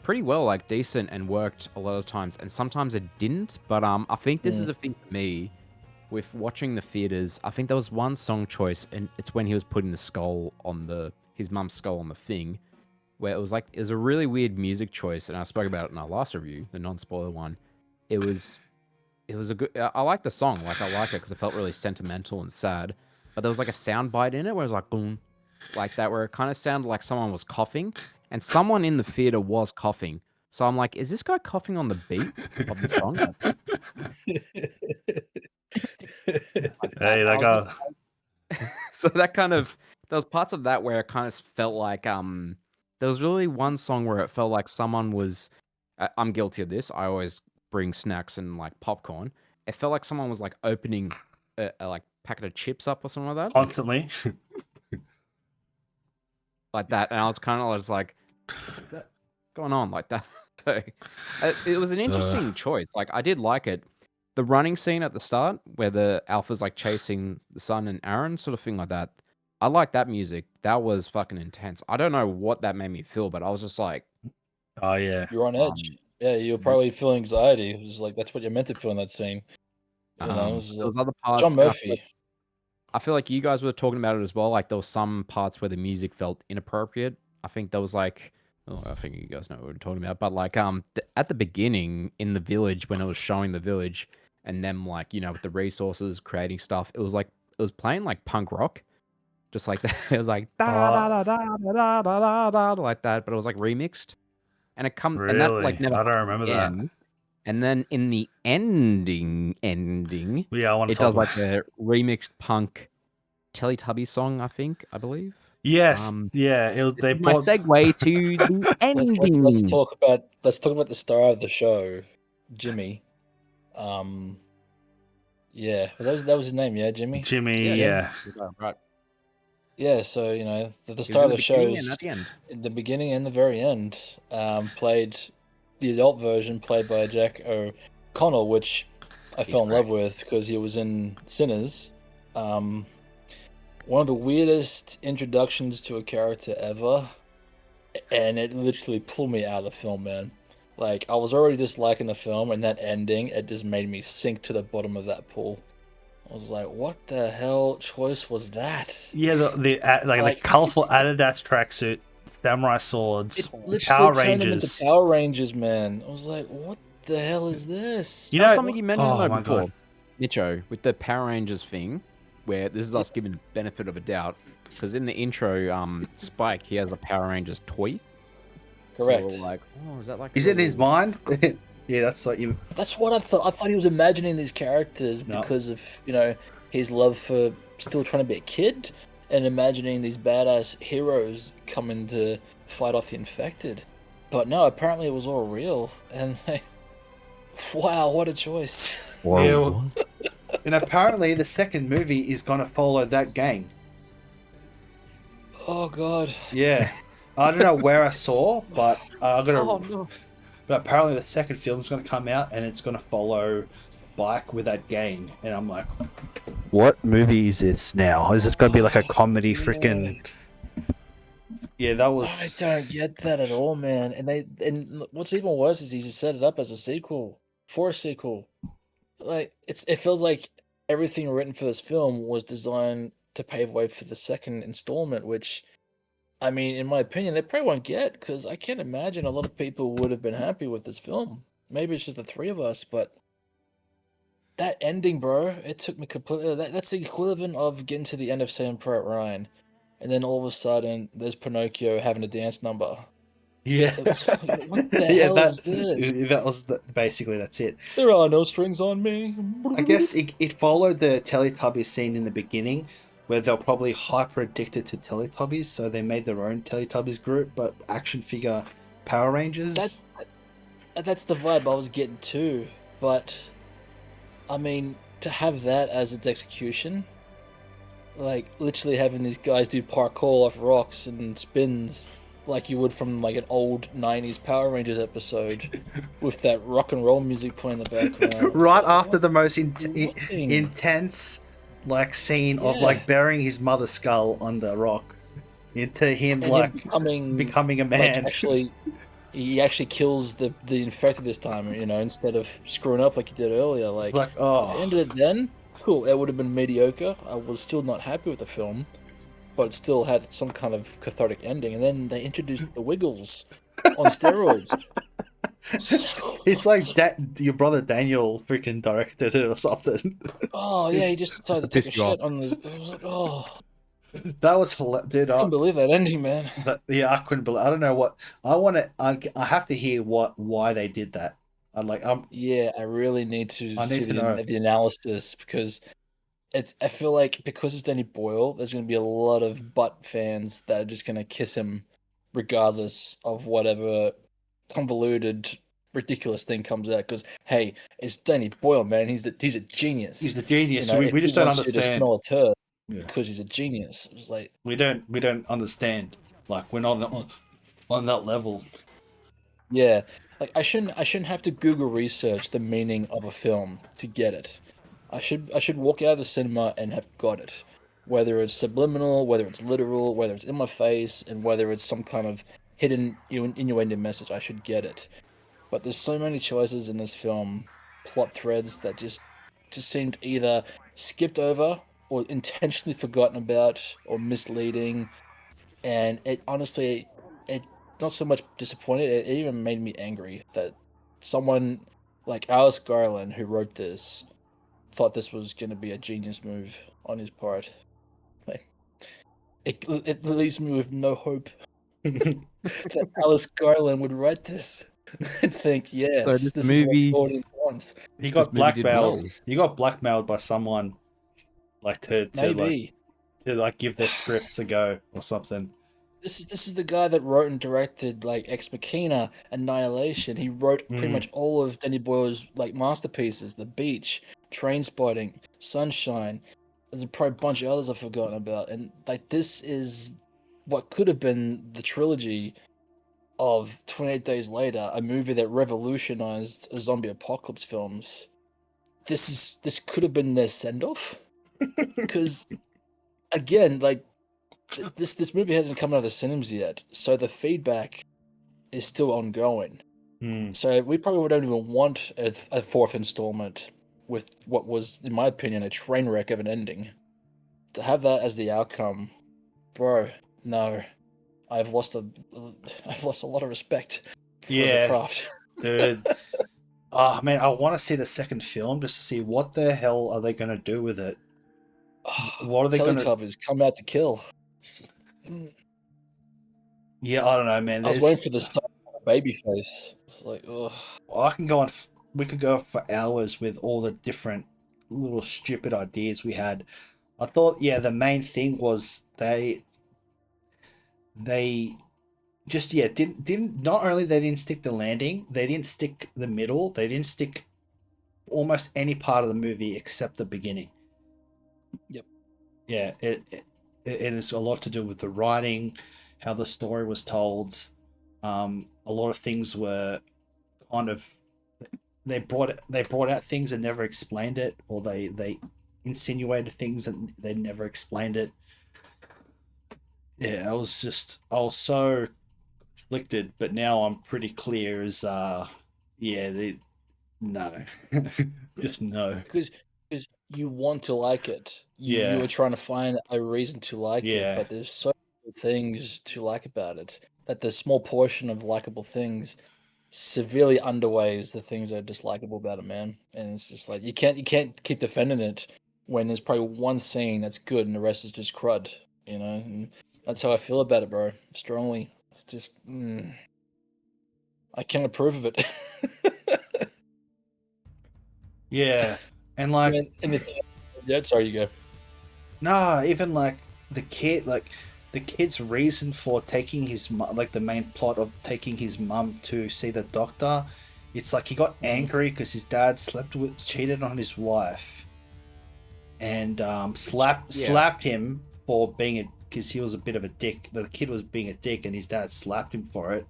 pretty well, like decent, and worked a lot of times, and sometimes it didn't. But I think this is a thing for me with watching the theaters. I think there was one song choice, and it's when he was putting the skull on his mum's skull on the thing, where it was a really weird music choice, and I spoke about it in our last review, the non-spoiler one. It was a good. I like the song. Like I liked it because it felt really sentimental and sad. But there was like a sound bite in it where it was like boom, like that, where it kind of sounded like someone was coughing, and someone in the theater was coughing. So I'm like, is this guy coughing on the beat of the song? Hey, that guy. So that kind of, there was parts of that where it kind of felt like there was really one song where it felt like someone was, I'm guilty of this. I always bring snacks and like popcorn. It felt like someone was like opening a like packet of chips up or something like that. Constantly. Like that, and I was kind of like, what's that going on like that? So it was an interesting choice. Like I did like it. The running scene at the start where the Alpha's like chasing the sun and Aaron, sort of thing like that. I like that music. That was fucking intense. I don't know what that made me feel, but I was just like, oh yeah, you're on edge. Yeah, you're probably feeling anxiety. It was like that's what you're meant to feel in that scene. You know, those other parts. John Murphy. I feel like you guys were talking about it as well. Like there were some parts where the music felt inappropriate. I think there was like, oh, I think you guys know what we're talking about. But like, at the beginning in the village when it was showing the village and them like, you know, with the resources creating stuff, it was playing like punk rock, just like that. It was like da da da da da da da da like that, but it was like remixed, and it really? and that like never. I don't remember that. And then in the ending, yeah, it does like a remixed punk Teletubby song, I believe. Yes, yeah. They my segue to the ending. Let's talk about the star of the show, Jimmy. Yeah, that was his name, yeah, Jimmy. Jimmy, yeah. Right. Yeah, so you know the star of the show is at the end. In the beginning and the very end. Played the adult version played by Jack O'Connell, which I fell in love with because he was in Sinners. One of the weirdest introductions to a character ever, and it literally pulled me out of the film, man. Like, I was already disliking the film, and that ending, it just made me sink to the bottom of that pool. I was like, what the hell choice was that? Yeah, the colorful Adidas tracksuit, samurai swords, it literally turned them into Power Rangers, man. I was like, what the hell is this? You know something you mentioned before, Nicho, with the Power Rangers thing, where this is us giving the benefit of a doubt, because in the intro, Spike, he has a Power Rangers toy. Correct. So we're like, oh, is that like? Is it in his mind? Yeah, that's like you. That's what I thought. I thought he was imagining these characters because of his love for still trying to be a kid and imagining these badass heroes coming to fight off the infected. But no, apparently it was all real. And wow, what a choice! Yeah, and apparently the second movie is gonna follow that gang. Oh god. Yeah, I don't know where I saw, but I'm gonna. Oh no. But apparently the second film's going to come out and it's going to follow Spike with that gang. And I'm like, what movie is this now? Is this going to be like a comedy freaking... Yeah, that was... I don't get that at all, man. And what's even worse is he just set it up as a sequel. For a sequel. Like, it feels like everything written for this film was designed to pave way for the second installment, which... I mean, in my opinion, they probably won't get, because I can't imagine a lot of people would have been happy with this film. Maybe it's just the three of us, but that ending, bro, it took me completely... That's the equivalent of getting to the end of Saving Private Ryan, and then all of a sudden, there's Pinocchio having a dance number. Yeah. What the hell is this? That was basically, that's it. There are no strings on me. I guess it followed the Teletubbies scene in the beginning, where they're probably hyper addicted to Teletubbies, so they made their own Teletubbies group, but action figure Power Rangers. That's the vibe I was getting too, but I mean, to have that as its execution, like literally having these guys do parkour off rocks and spins like you would from like an old 90s Power Rangers episode with that rock and roll music playing in the background. Right after the most intense like scene of like burying his mother's skull on the rock into him and like becoming a man. Like he actually kills the infected this time, instead of screwing up like he did earlier. Like if it ended then, cool, it would have been mediocre. I was still not happy with the film, but it still had some kind of cathartic ending. And then they introduced the Wiggles on steroids. It's like your brother Daniel freaking directed it or something. Oh yeah, he just decided to take a shit on the. I was like, oh. That was dude. I couldn't believe that ending, man. Yeah, I couldn't believe. I don't know what I want to. I have to hear why they did that. Yeah, I really need to see to know. the analysis because I feel like because it's Danny Boyle, there's going to be a lot of butt fans that are just going to kiss him regardless of whatever convoluted, ridiculous thing comes out. Because hey, it's Danny Boyle, man. He's a genius. He's a genius. You know, we just don't understand. To smell a turd because he's a genius. It's like we don't understand. Like we're not on that level. Yeah, like I shouldn't have to Google research the meaning of a film to get it. I should walk out of the cinema and have got it, whether it's subliminal, whether it's literal, whether it's in my face, and whether it's some kind of hidden innuendo message. I should get it. But there's so many choices in this film, plot threads that just seemed either skipped over or intentionally forgotten about or misleading, and it honestly, it not so much disappointed. It even made me angry that someone like Alice Garland, who wrote this, thought this was going to be a genius move on his part. Like, it leaves me with no hope that Alice Garland would write this. And think, yes, so this movie, is what the audience wants. He got blackmailed. He got blackmailed by someone, like to give their scripts a go or something. This is the guy that wrote and directed like Ex Machina, Annihilation. He wrote pretty much all of Danny Boyle's like masterpieces: The Beach, Trainspotting, Sunshine. There's probably a bunch of others I've forgotten about, and like this is what could have been the trilogy of 28 Days Later, a movie that revolutionized zombie apocalypse films. This could have been their send off, because again, like. This movie hasn't come out of the cinemas yet, so the feedback is still ongoing. So we probably don't even want a fourth installment with what was, in my opinion, a train wreck of an ending. To have that as the outcome, bro, no, I've lost a lot of respect for the craft. Dude. Oh man, I want to see the second film just to see what the hell are they going to do with it. What are they going to? Teletubbies come out to kill. Yeah, I don't know, man. I was waiting for the baby face. It's like, oh. I can go on. We could go for hours with all the different little stupid ideas we had. I thought, the main thing was they just didn't not only they didn't stick the landing, they didn't stick the middle, they didn't stick almost any part of the movie except the beginning. Yep. Yeah, it is a lot to do with the writing, how the story was told. A lot of things were kind of they brought out things and never explained it, or they insinuated things and they never explained it. Yeah, I was so conflicted, but now I'm pretty clear as no, just no. Because you want to like it. You were trying to find a reason to like it, but there's so many things to like about it that the small portion of likable things severely underweighs the things that are dislikable about it, man. And it's just like you can't keep defending it when there's probably one scene that's good and the rest is just crud, you know? And that's how I feel about it, bro. Strongly. It's just I can't approve of it. Yeah. And like, sorry, you go. Nah, even like the kid's reason for taking his like the main plot of taking his mum to see the doctor, it's like he got angry because his dad cheated on his wife, and slapped him for because he was a bit of a dick. The kid was being a dick, and his dad slapped him for it,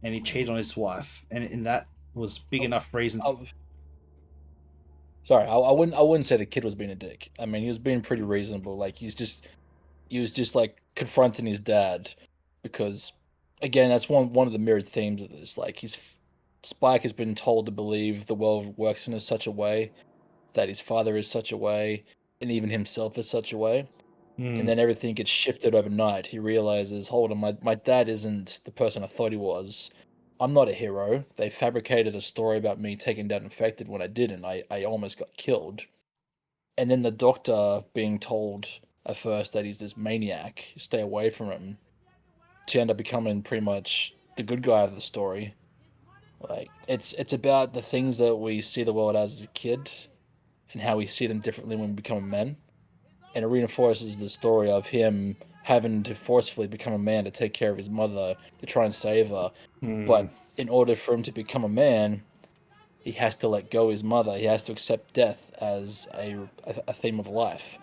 and he cheated on his wife, and that was big enough reason. Sorry, I wouldn't say the kid was being a dick. I mean, he was being pretty reasonable. Like he was just like confronting his dad, because again, that's one of the mirrored themes of this. Like Spike has been told to believe the world works in such a way, that his father is such a way, and even himself is such a way. And then everything gets shifted overnight. He realizes, hold on, my dad isn't the person I thought he was. I'm not a hero. They fabricated a story about me taking down Infected when I didn't. I almost got killed. And then the doctor being told at first that he's this maniac, stay away from him, to end up becoming pretty much the good guy of the story. Like it's about the things that we see the world as a kid, and how we see them differently when we become men, and it reinforces the story of him having to forcefully become a man to take care of his mother, to try and save her. But in order for him to become a man, he has to let go of his mother. He has to accept death as a theme of life.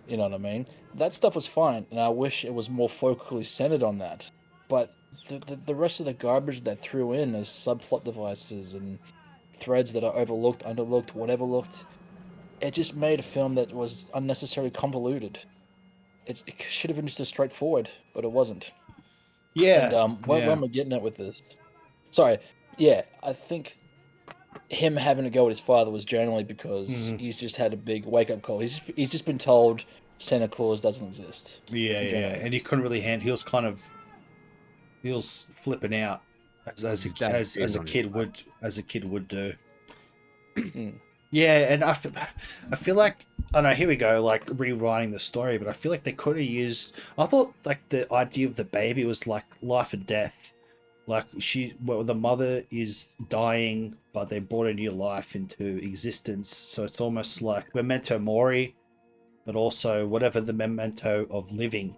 You know what I mean? That stuff was fine, and I wish it was more focally centered on that. But the rest of the garbage that threw in as subplot devices and threads that are overlooked, underlooked, whatever looked, it just made a film that was unnecessarily convoluted. It should have been just a straightforward, but it wasn't. Yeah. And where am I getting at with this? Sorry. Yeah, I think him having to go with his father was generally because he's just had a big wake-up call. He's just been told Santa Claus doesn't exist. Yeah, and he couldn't really he was flipping out as a kid would do. Yeah, and I feel like, I don't know, here we go, like rewriting the story, but I feel like they could have used, I thought like the idea of the baby was like life and death. Like the mother is dying, but they brought a new life into existence. So it's almost like memento mori, but also whatever the memento of living.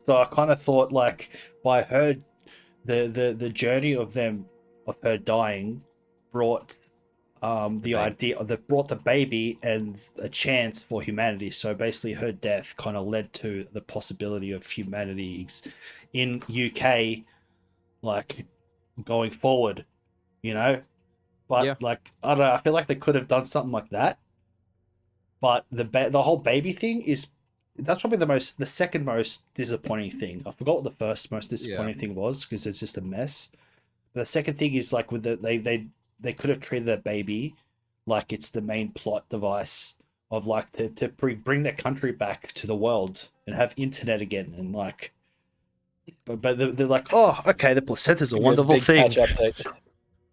So I kind of thought like by her, the journey of her dying brought the idea that brought the baby and a chance for humanity. So basically her death kind of led to the possibility of humanity in UK, like going forward, you know. But like I don't know, I feel like they could have done something like that. But the whole baby thing that's probably the second most disappointing thing. I forgot what the first most disappointing thing was, because it's just a mess. But the second thing is like with they could have treated that baby like it's the main plot device of like to bring their country back to the world and have internet again, and like but they're like, oh, okay, the placenta's a wonderful thing.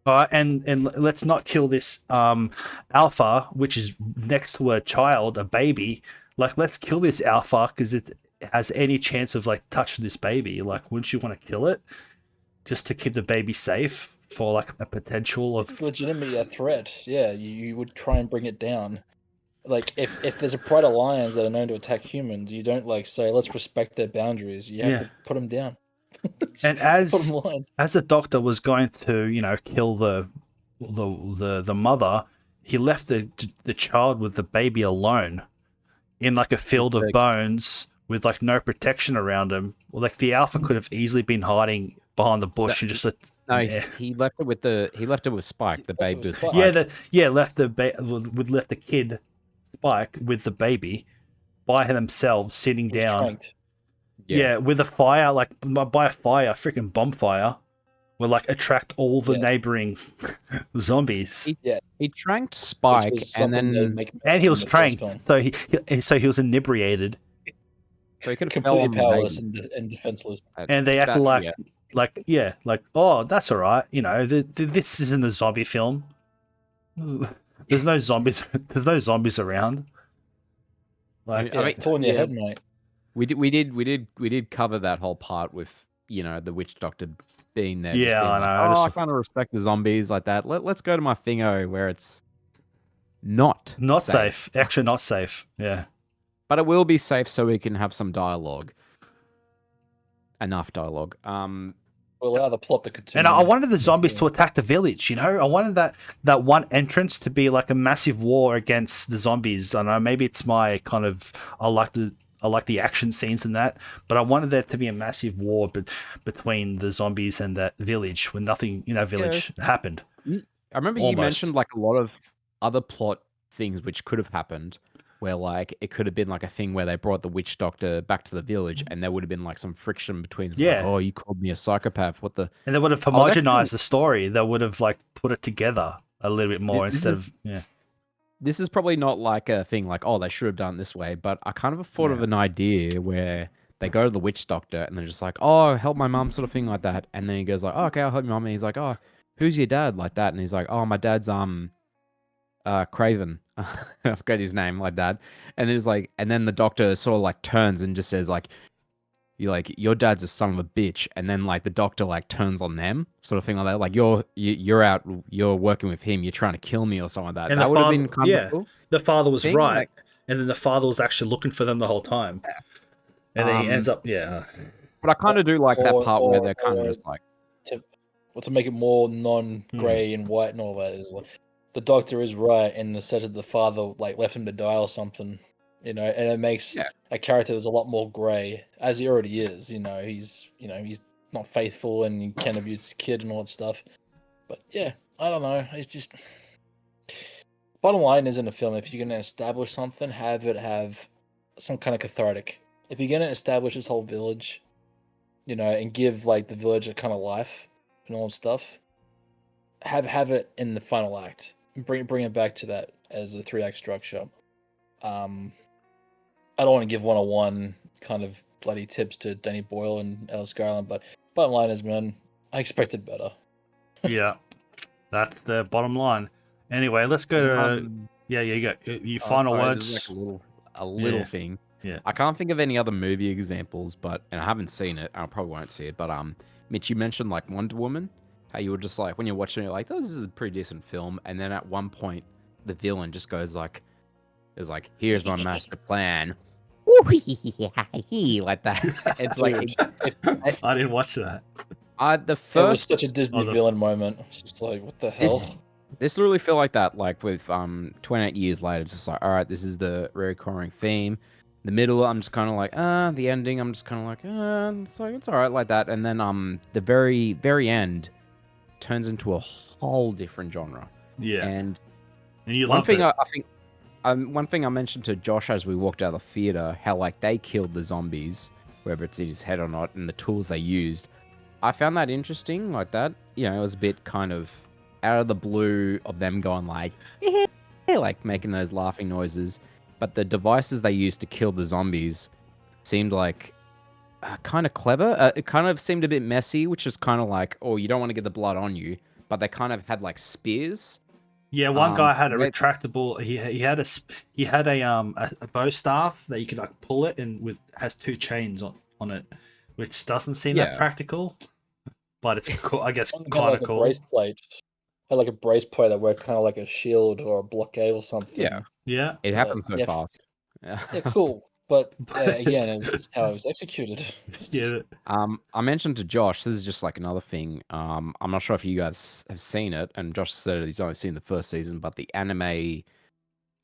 And let's not kill this alpha, which is next to a child, a baby. Like, let's kill this alpha because it has any chance of like touching this baby. Like, wouldn't you want to kill it just to keep the baby safe for like a potential of legitimately a threat? Yeah, you would try and bring it down. Like if there's a pride of lions that are known to attack humans, you don't like say let's respect their boundaries. You have to put them down. And as the doctor was going to, you know, kill the mother, he left the child with the baby alone in like a field of bones with like no protection around him. Well, like the alpha could have easily been hiding behind the bush and just he left it with Spike, the baby was Spike. Left the kid Spike with the baby by themselves sitting down. Yeah, with a fire, like by a fire, freaking bonfire, will like attract all the neighboring zombies. He tranked Spike, and he was tranked, so he was inebriated. So he could have completely powerless and defenseless. And they acted like, oh, that's all right. You know, this isn't a zombie film. There's no zombies. There's no zombies around. Like, it's all in your head, mate. We did cover that whole part with, you know, the witch doctor being there. Yeah, I know. I kind of respect the zombies like that. Let's go to my thingo where it's not safe. Actually, not safe. Yeah, but it will be safe, so we can have some dialogue. Enough dialogue. We'll allow the plot to continue. And I wanted the zombies to attack the village, you know? I wanted that one entrance to be like a massive war against the zombies. I don't know, maybe it's my kind of, I like the action scenes in that, but I wanted there to be a massive war between the zombies and that village when nothing in that village happened. I remember you mentioned like a lot of other plot things which could have happened, where like it could have been like a thing where they brought the witch doctor back to the village and there would have been like some friction between them. Like, oh, you called me a psychopath. What the? And they would have homogenized the story. They would have like put it together a little bit more This is probably not like a thing like, oh, they should have done it this way, but I kind of thought of an idea where they go to the witch doctor and they're just like, oh, help my mum, sort of thing like that. And then he goes like, oh, okay, I'll help your mum. And he's like, oh, who's your dad, like that? And he's like, oh, my dad's Craven. I forget his name, like that. And there's like, and then the doctor sort of like turns and just says like, "You like your dad's a son of a bitch," and then like the doctor like turns on them, sort of thing like that. Like you're out, you're working with him, you're trying to kill me or something like that. And that the would have father, been kind of cool. the father was thing, right, like, and then the father was actually looking for them the whole time, and then he ends up, But I kind of do like that part where they're kind of just like, to make it more non-gray and white and all that is like, the doctor is right in the sense that the father like left him to die or something, and it makes a character that's a lot more gray, as he already is. He's not faithful and he can abuse his kid and all that stuff. But yeah, I don't know. It's just bottom line is in a film, if you're gonna establish something, have it have some kind of cathartic. If you're gonna establish this whole village, and give like the village a kind of life and all that stuff, have it in the final act. Bring it back to that as a 3-act structure. I don't want to give 101 kind of bloody tips to Danny Boyle and Alice Garland, but bottom line is, man, I expected better. Yeah, that's the bottom line. Anyway, let's go to you go. Your final words. Like a little thing. Yeah. I can't think of any other movie examples, and I haven't seen it. I probably won't see it. But Mitch, you mentioned like Wonder Woman. How you were just like when you're watching it, like, oh, this is a pretty decent film, and then at one point the villain just goes like, here's my master plan. Like that. It's like I didn't watch that. It was such a Disney villain moment. It's just like, what the hell? This literally feel like that, like with 28 years later. It's just like, all right, this is the recurring theme. The middle, I'm just kind of like, the ending, I'm just kind of like, it's all right, like that. And then the very, very end turns into a whole different genre. Yeah. And you one thing I think, one thing I mentioned to Josh as we walked out of the theater, how like they killed the zombies, whether it's in his head or not, and the tools they used. I found that interesting, like that. It was a bit kind of out of the blue of them going like, like making those laughing noises. But the devices they used to kill the zombies seemed like kind of clever. It kind of seemed a bit messy, which is kind of like, oh, you don't want to get the blood on you. But they kind of had like spears. Yeah, one guy had a retractable. He had a bow staff that you could like pull it and has 2 chains on it, which doesn't seem that practical. But it's cool. I guess kind of cool. Had like a brace plate that worked kind of like a shield or a blockade or something. Yeah. It happens so fast. Yeah, cool. But again, it's just how it was executed. I mentioned to Josh, this is just like another thing. I'm not sure if you guys have seen it, and Josh said he's only seen the first season, but the anime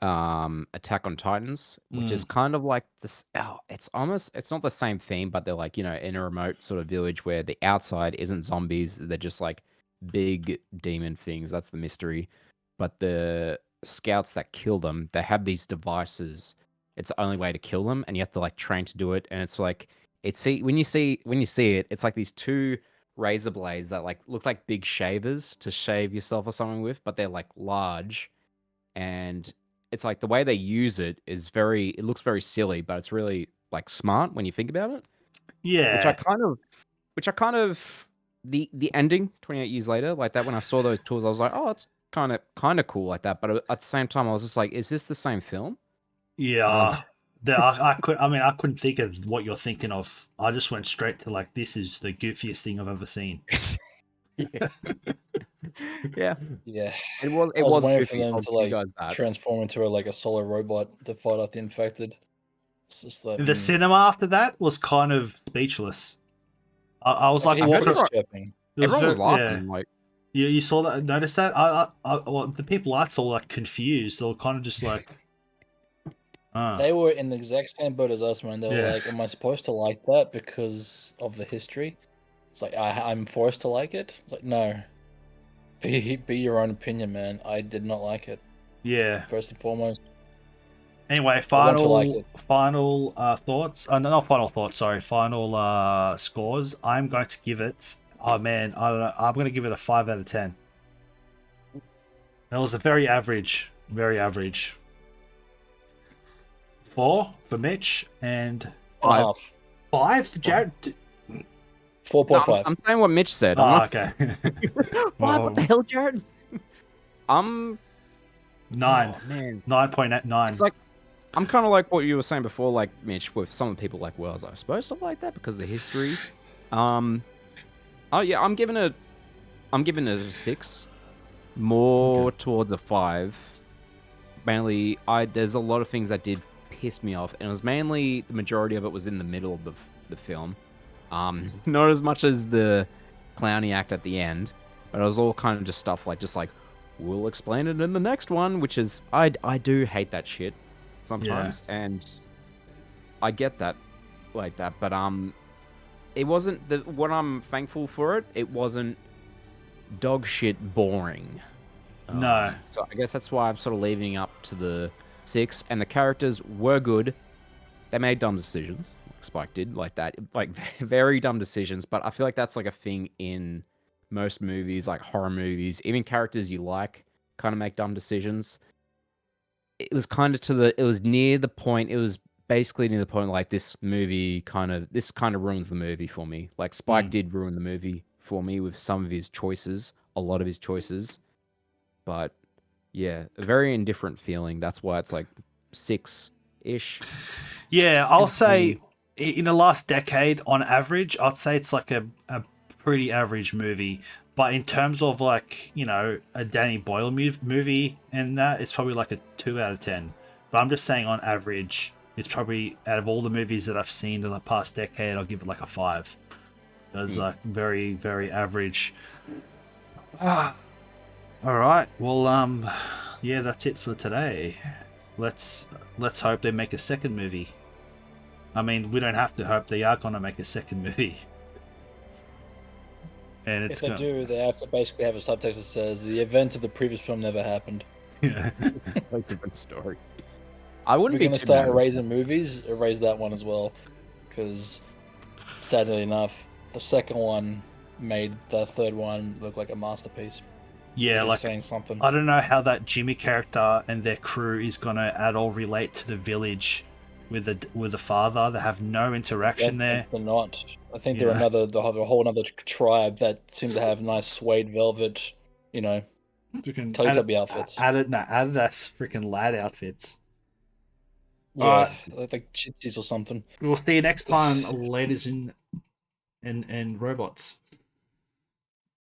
Attack on Titans, which is kind of like this. It's not the same theme, but they're like, in a remote sort of village where the outside isn't zombies, they're just like big demon things. That's the mystery. But the scouts that kill them, they have these devices. It's the only way to kill them, and you have to like train to do it. And it's like when you see it, it's like these 2 razor blades that like look like big shavers to shave yourself or something with, but they're like large. And it's like the way they use it is it looks very silly, but it's really like smart when you think about it. Yeah. Which I kind of the ending 28 years later, like that, when I saw those tools, I was like, oh, it's kind of cool like that. But at the same time, I was just like, is this the same film? Yeah. I couldn't think of what you're thinking of. I just went straight to like, this is the goofiest thing I've ever seen. Yeah. It was waiting for them to like transform into a solo robot to fight off the infected. It's just like the cinema after that was kind of speechless. I was like, everyone was laughing. Like, you saw that? Noticed that? The people I saw like confused. They were kind of just like. They were in the exact same boat as us, man. They were like, "Am I supposed to like that because of the history?" It's like I'm forced to like it. It's like, no. Be your own opinion, man. I did not like it. Yeah. First and foremost. Anyway, final thoughts. No, not final thoughts. Sorry, final scores. I'm going to give it. Oh man, I don't know. I'm going to give it a 5 out of 10. That was a very average. 4 for Mitch and 5 Jared. 4.5. No, I'm saying what Mitch said. Okay. What the hell, Jared? 9. Oh, man. 9.9. It's like, I'm kind of like what you were saying before, like, Mitch, with some of the people like, well, was I supposed to like that because of the history? Oh, yeah, I'm giving it a 6. More towards a 5. Mainly, there's a lot of things that did piss me off, and it was mainly, the majority of it was in the middle of the film. Not as much as the clowny act at the end, but it was all kind of just stuff like, we'll explain it in the next one, which is, I do hate that shit sometimes, and I get that, like that, but it wasn't what I'm thankful for it wasn't dog shit boring. No. So I guess that's why I'm sort of leaving up to the 6, and the characters were good. They made dumb decisions, like Spike did, like that, like very dumb decisions, but I feel like that's like a thing in most movies, like horror movies, even characters you like kind of make dumb decisions. It was kind of it was near the point, it was basically near the point, like, this kind of ruins the movie for me. Like, Spike did ruin the movie for me with some of his choices, a lot of his choices. But yeah, a very indifferent feeling. That's why it's like 6-ish. Yeah, I'll say in the last decade, on average, I'd say it's like a pretty average movie. But in terms of, like, you know, a Danny Boyle movie and that, it's probably like a 2 out of 10. But I'm just saying on average, it's probably, out of all the movies that I've seen in the past decade, I'll give it like a 5. It's like very, very average. All right. Well, yeah, that's it for today. Let's hope they make a second movie. I mean, we don't have to hope, they are gonna make a second movie. And if they do, they have to basically have a subtext that says the events of the previous film never happened. Yeah. A different story. I wouldn't be gonna start erasing movies, erase that one as well, because sadly enough, the second one made the third one look like a masterpiece. Yeah, like, saying something. I don't know how that Jimmy character and their crew is gonna at all relate to the village with the father. They have no interaction there. They're not. I think they're a whole another tribe that seem to have nice suede velvet, you know, Teletubby outfits. Adidas freaking lad outfits. Yeah, like gypsies or something. We'll see you next time, ladies and robots.